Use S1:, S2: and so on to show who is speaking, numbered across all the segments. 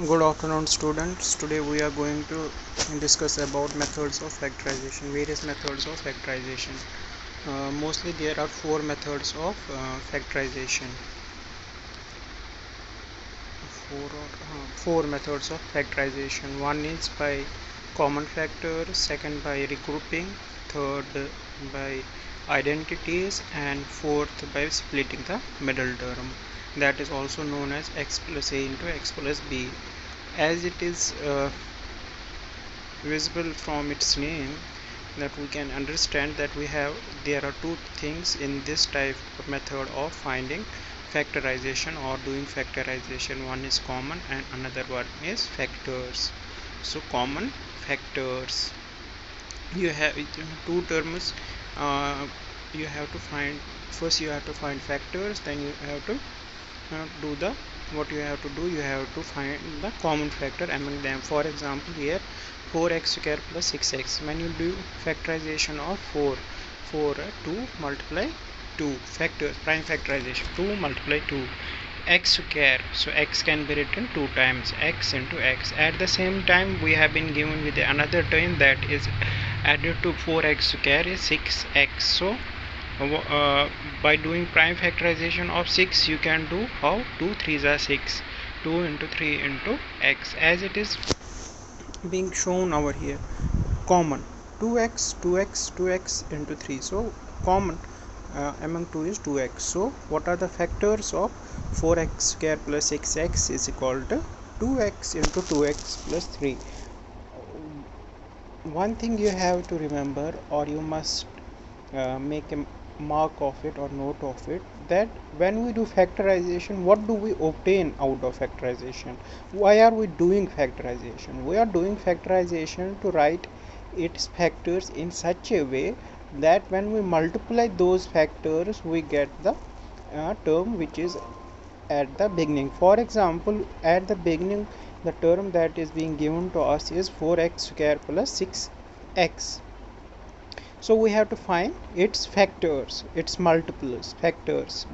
S1: Good afternoon, students. Today we are going to discuss about methods of factorization, various methods of factorization. Mostly there are factorization. Four methods of factorization. One is by common factor, second by regrouping, third by identities, and fourth by splitting the middle term. That is also known as x plus a into x plus b. As it is visible from its name, that we can understand that there are two things in this type of method of finding factorization or doing factorization. One is common and another one is factors. So common factors, you have two terms. You have to find, first you have to find factors, then you have to do the what you have to do, you have to find the common factor among them. For example, here 4x square plus 6x, when you do factorization of 2 multiply 2 factors, prime factorization, 2 multiply 2 x square, so x can be written 2 times x into x. At the same time, we have been given with another term that is added to 4x square is 6x. So by doing prime factorization of 6, you can do how 2 3s are 6, 2 into 3 into x, as it is being shown over here. Common 2x 2x 2x into 3, so common among 2 is 2x. So what are the factors of 4x square plus 6x is equal to 2x into 2x plus 3. One thing you have to remember, or you must make a mark of it or note of it, that when we do factorization, what do we obtain out of factorization? Why are we doing factorization? We are doing factorization to write its factors in such a way that when we multiply those factors, we get the term which is at the beginning. For example, at the beginning, the term that is being given to us is 4x square plus 6x. So we have to find its factors, its multiples, factors.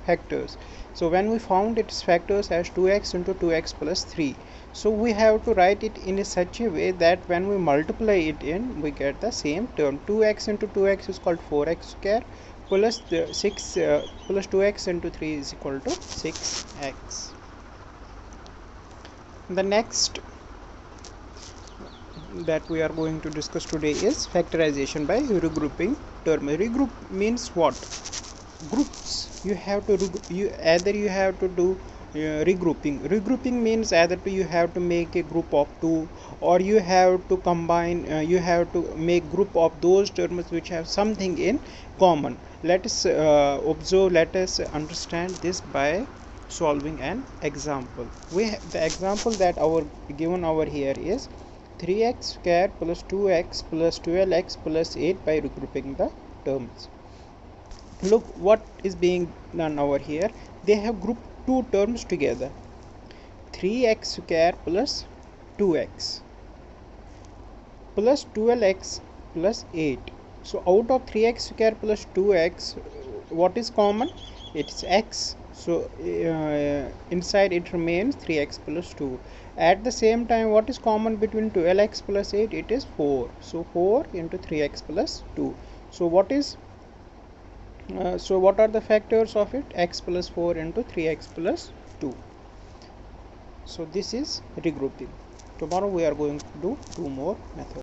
S1: Factors. So when we found its factors as 2x into 2x plus 3, so we have to write it in such a way that when we multiply it in, we get the same term. 2x into 2x is called 4x square plus 6 plus 2x into 3 is equal to 6x. The next that we are going to discuss today is factorization by regrouping term. Regroup means what? Groups. You have to you have to do regrouping means either you have to make a group of two, or you have to combine, you have to make group of those terms which have something in common. Let us let us understand this by solving an example. The example that our given over here is 3x square plus 2x plus 12x plus 8 by regrouping the terms. Look what is being done over here. They have grouped two terms together, 3x square plus 2x plus 12x plus 8. So out of 3x square plus 2x, what is common? It's x. So inside it remains 3x plus 2. At the same time, what is common between 12x plus 8? It is 4. So 4 into 3x plus 2. So what is so what are the factors of it? X plus 4 into 3x plus 2. So this is regrouping. Tomorrow we are going to do two more methods.